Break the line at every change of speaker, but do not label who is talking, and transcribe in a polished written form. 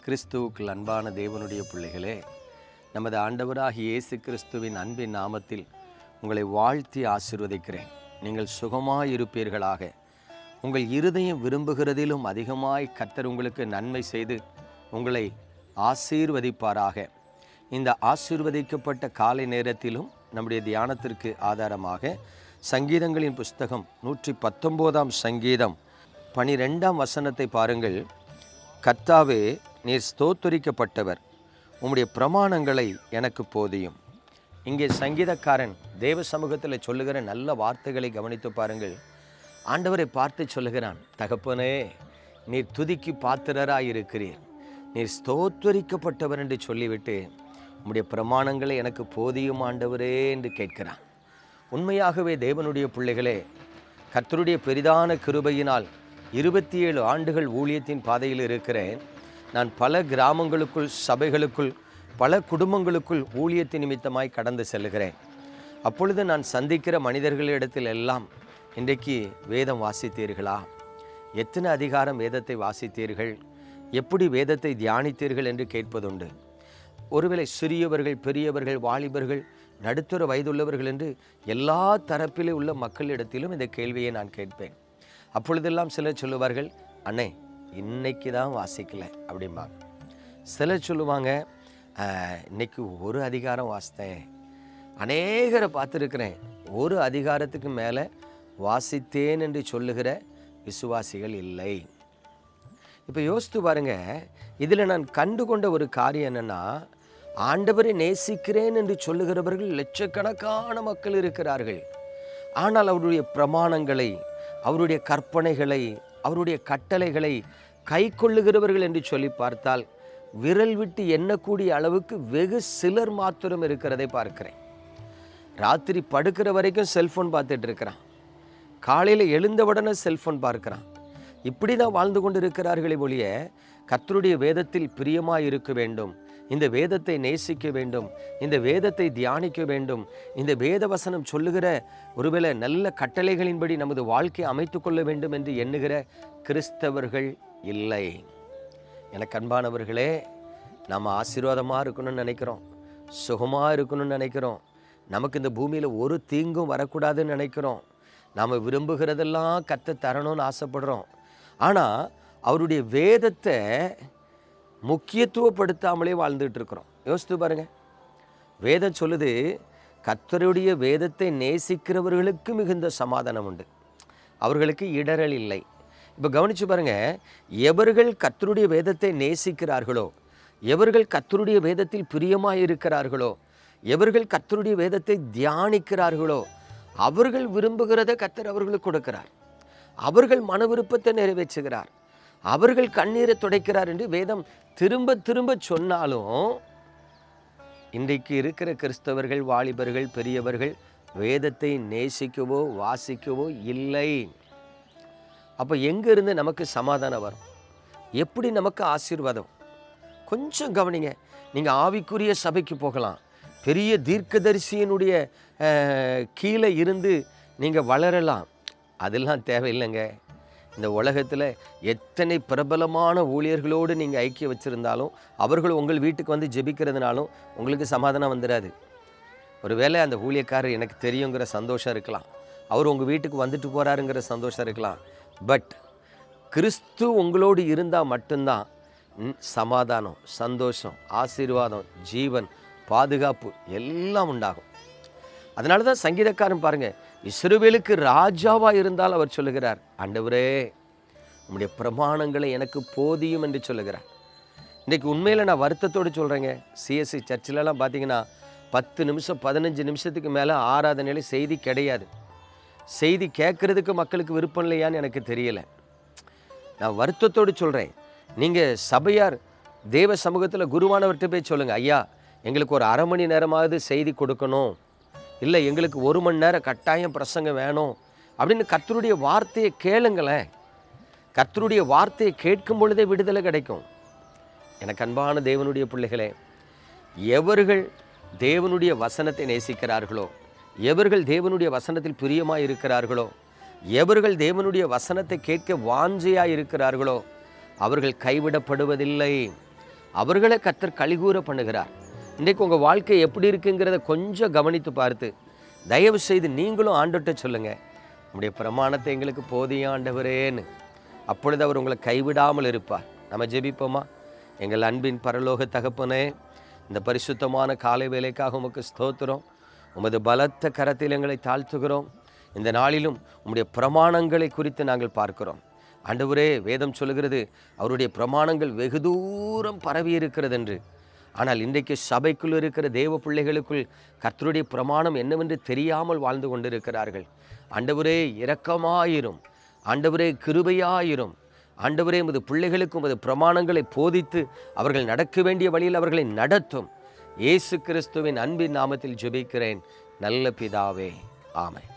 கிறிஸ்துவுக்குள் அன்பான தேவனுடைய பிள்ளைகளே, நமது ஆண்டவராகிய இயேசு கிறிஸ்துவின் அன்பின் நாமத்தில் உங்களை வாழ்த்தி ஆசீர்வதிக்கிறேன். நீங்கள் சுகமாயிருப்பீர்களாக. உங்கள் இருதயம் விரும்புகிறதிலும் அதிகமாய் கர்த்தர் உங்களுக்கு நன்மை செய்து உங்களை ஆசீர்வதிப்பாராக. இந்த ஆசீர்வதிக்கப்பட்ட காலை நேரத்திலும் நம்முடைய தியானத்திற்கு ஆதாரமாக சங்கீதங்களின் புஸ்தகம் 119 சங்கீதம் 12 வசனத்தை பாருங்கள். கர்த்தாவே, நீர் ஸ்தோத்தரிக்கப்பட்டவர், உம்முடைய பிரமாணங்களை எனக்கு போதியும். இங்கே சங்கீதக்காரன் தேவ சமூகத்தில் சொல்லுகிற நல்ல வார்த்தைகளை கவனித்து பாருங்கள். ஆண்டவரை பார்த்து சொல்லுகிறான், தகப்பனே, நீர் துதிக்கு பாத்திரராயிருக்கிறீர், நீர் ஸ்தோத்தரிக்கப்பட்டவர் என்று சொல்லிவிட்டு உம்முடைய பிரமாணங்களை எனக்கு போதியும் ஆண்டவரே என்று கேட்கிறான். உண்மையாகவே தேவனுடைய பிள்ளைகளே, கர்த்தருடைய பெரிதான கிருபையினால் 27 ஆண்டுகள் ஊழியத்தின் பாதையில் இருக்கிறேன். நான் பல கிராமங்களுக்குள், சபைகளுக்குள், பல குடும்பங்களுக்குள் ஊழியத்தின் நிமித்தமாய் கடந்து செல்கிறேன். அப்பொழுது நான் சந்திக்கிற மனிதர்களிடத்தில் எல்லாம், இன்றைக்கு வேதம் வாசித்தீர்களா? எத்தனை அதிகாரம் வேதத்தை வாசித்தீர்கள்? எப்படி வேதத்தை தியானித்தீர்கள் என்று கேட்பதுண்டு. ஒருவேளை சிறியவர்கள், பெரியவர்கள், வாலிபர்கள், நடுத்தர வயதுள்ளவர்கள் என்று எல்லா தரப்பிலே உள்ள மக்களிடத்திலும் இந்த கேள்வியை நான் கேட்பேன். அப்பொழுதெல்லாம் சிலர் சொல்லுவார்கள், அண்ணே, இன்னைக்கு தான் வாசிக்கல அப்படிம்பாங்க. சிலர் சொல்லுவாங்க, இன்னைக்கு ஒரு அதிகாரம் வாசித்தேன். அநேகரை பார்த்துருக்கிறேன், ஒரு அதிகாரத்துக்கு மேலே வாசித்தேன் என்று சொல்லுகிற விசுவாசிகள் இல்லை. இப்போ யோசித்து பாருங்க, இதில் நான் கண்டுகொண்ட ஒரு காரியம் என்னென்னா, ஆண்டவரை நேசிக்கிறேன் என்று சொல்லுகிறவர்கள் லட்சக்கணக்கான மக்கள் இருக்கிறார்கள். ஆனால் அவருடைய பிரமாணங்களை, அவருடைய கற்பனைகளை, அவருடைய கட்டளைகளை கை கொள்ளுகிறவர்கள் என்று சொல்லி பார்த்தால் விரல் விட்டு எண்ணக்கூடிய அளவுக்கு வெகு சிலர் மாத்திரம் இருக்கிறதை பார்க்கிறேன். ராத்திரி படுக்கிற வரைக்கும் செல்ஃபோன் பார்த்துட்டு இருக்கிறான், காலையில் எழுந்தவுடனே செல்ஃபோன் பார்க்கிறான். இப்படி தான் வாழ்ந்து கொண்டு இருக்கிறார்களே ஒழிய, கர்த்தருடைய வேதத்தில் பிரியமாக இருக்க வேண்டும், இந்த வேதத்தை நேசிக்க வேண்டும், இந்த வேதத்தை தியானிக்க வேண்டும், இந்த வேத வசனம் சொல்லுகிற ஒருவேளை நல்ல கட்டளைகளின்படி நமது வாழ்க்கையை அமைத்து கொள்ள வேண்டும் என்று எண்ணுகிற கிறிஸ்தவர்கள் இல்லை. எனக்கு அன்பானவர்களே, நாம் ஆசீர்வாதமாக இருக்கணும்னு நினைக்கிறோம், சுகமாக இருக்கணும்னு நினைக்கிறோம், நமக்கு இந்த பூமியில் ஒரு தீங்கும் வரக்கூடாதுன்னு நினைக்கிறோம், நாம் விரும்புகிறதெல்லாம் கர்த்தர் தரணும்னு ஆசைப்படுறோம். ஆனால் அவருடைய வேதத்தை முக்கியத்துவப்படுத்தாமலே வாழ்ந்துட்டு இருக்கிறோம். யோசித்து பாருங்க, வேதம் சொல்லுது, கர்த்தருடைய வேதத்தை நேசிக்கிறவர்களுக்கு மிகுந்த சமாதானம் உண்டு, அவர்களுக்கு இடரல் இல்லை. இப்போ கவனிச்சு பாருங்க, எவர்கள் கர்த்தருடைய வேதத்தை நேசிக்கிறார்களோ, எவர்கள் கர்த்தருடைய வேதத்தில் பிரியமாய் இருக்கிறார்களோ, எவர்கள் கர்த்தருடைய வேதத்தை தியானிக்கிறார்களோ, அவர்கள் விரும்புகிறத கர்த்தர் அவர்களுக்கு கொடுக்கிறார், அவர்கள் மன விருப்பத்தை நிறைவேற்றுகிறார், அவர்கள் கண்ணீரை துடைக்கிறார் என்று வேதம் திரும்ப திரும்ப சொன்னாலும், இன்றைக்கு இருக்கிற கிறிஸ்தவர்கள், வாலிபர்கள், பெரியவர்கள் வேதத்தை நேசிக்கவோ வாசிக்கவோ இல்லை. அப்போ எங்கிருந்து நமக்கு சமாதானம் வரும்? எப்படி நமக்கு ஆசீர்வாதம்? கொஞ்சம் கவனிங்க. நீங்கள் ஆவிக்குரிய சபைக்கு போகலாம், பெரிய தீர்க்கதரிசியினுடைய கீழே இருந்து நீங்கள் வளரலாம், அதெல்லாம் தேவையில்லைங்க. இந்த உலகத்தில் எத்தனை பிரபலமான ஊழியர்களோடு நீங்கள் ஐக்கியம் வச்சுருந்தாலும், அவர்கள் உங்கள் வீட்டுக்கு வந்து ஜெபிக்கிறதுனாலும் உங்களுக்கு சமாதானம் வந்துடாது. ஒருவேளை அந்த ஊழியக்காரர் எனக்கு தெரியுங்கிற சந்தோஷம் இருக்கலாம், அவர் உங்கள் வீட்டுக்கு வந்துட்டு போகிறாருங்கிற சந்தோஷம் இருக்கலாம். பட் கிறிஸ்து உங்களோடு இருந்தால் மட்டும்தான் சமாதானம், சந்தோஷம், ஆசீர்வாதம், ஜீவன், பாதுகாப்பு எல்லாம் உண்டாகும். அதனால தான் சங்கீதக்காரன் பாருங்க, இஸ்ரவேலுக்கு ராஜாவாக இருந்தால் அவர் சொல்லுகிறார், ஆண்டவரே, உம்முடைய பிரமாணங்களை எனக்கு போதியும் என்று சொல்லுகிறார். இன்றைக்கு உண்மையில் நான் வருத்தத்தோடு சொல்கிறேங்க, சிஎஸ்சி சர்ச்சிலலாம் பார்த்தீங்கன்னா 10 நிமிஷம் 15 நிமிஷத்துக்கு மேலே ஆராதனையில் செய்தி கிடையாது. செய்தி கேட்குறதுக்கு மக்களுக்கு விருப்பம் இல்லையான்னு எனக்கு தெரியலை. நான் வருத்தத்தோடு சொல்கிறேன். நீங்கள் சபையார் தேவ சமூகத்தில் குருவானவர்கிட்ட போய் சொல்லுங்கள், ஐயா, எங்களுக்கு ஒரு 1/2 மணி நேரமாவது செய்தி கொடுக்கணும், இல்லை எங்களுக்கு 1 மணி நேரம் கட்டாயம் பிரசங்கம் வேணும் அப்படின்னு கர்த்தருடைய வார்த்தையை கேளுங்களேன். கர்த்தருடைய வார்த்தையை கேட்கும் பொழுதே விடுதலை கிடைக்கும். எனக்கு அன்பான தேவனுடைய பிள்ளைகளே, எவர்கள் தேவனுடைய வசனத்தை நேசிக்கிறார்களோ, எவர்கள் தேவனுடைய வசனத்தில் பிரியமாக இருக்கிறார்களோ, எவர்கள் தேவனுடைய வசனத்தை கேட்க வாஞ்சையாக இருக்கிறார்களோ, அவர்கள் கைவிடப்படுவதில்லை, அவர்களை கர்த்தர் கலிகூற பண்ணுகிறார். இன்றைக்கு உங்கள் வாழ்க்கை எப்படி இருக்குங்கிறத கொஞ்சம் கவனித்து பார்த்து தயவு செய்து நீங்களும் ஆண்டவர்கிட்ட சொல்லுங்கள், நம்முடைய பிரமாணத்தை எங்களுக்கு போதிய ஆண்டவரேன்னு. அப்பொழுது அவர் உங்களை கைவிடாமல் இருப்பார். நம்ம ஜெபிப்போமா? எங்கள் அன்பின் பரலோக தகப்பனே, இந்த பரிசுத்தமான காலை வேலைக்காக உமக்கு ஸ்தோத்திரம். உமது பலத்த கரத்தில் எங்களை தாழ்த்துகிறோம். இந்த நாளிலும் உம்முடைய பிரமாணங்களை குறித்து நாங்கள் பார்க்கிறோம். ஆண்டவரே, வேதம் சொல்லுகிறது அவருடைய பிரமாணங்கள் வெகு தூரம் பரவி இருக்கிறது என்று. ஆனால் இன்றைக்கு சபைக்குள் இருக்கிற தேவ பிள்ளைகளுக்குள் கர்த்தருடைய பிரமாணம் என்னவென்று தெரியாமல் வாழ்ந்து கொண்டிருக்கிறார்கள். ஆண்டவரே, இரக்கமாயிரும். ஆண்டவரே, கிருபையாயிரும். ஆண்டவரே, உமது பிள்ளைகளுக்கு உமது பிரமாணங்களை போதித்து அவர்கள் நடக்க வேண்டிய வழியில் அவர்களை நடத்தும். இயேசு கிறிஸ்துவின் அன்பின் நாமத்தில் ஜெபிக்கிறேன் நல்ல பிதாவே, ஆமென்.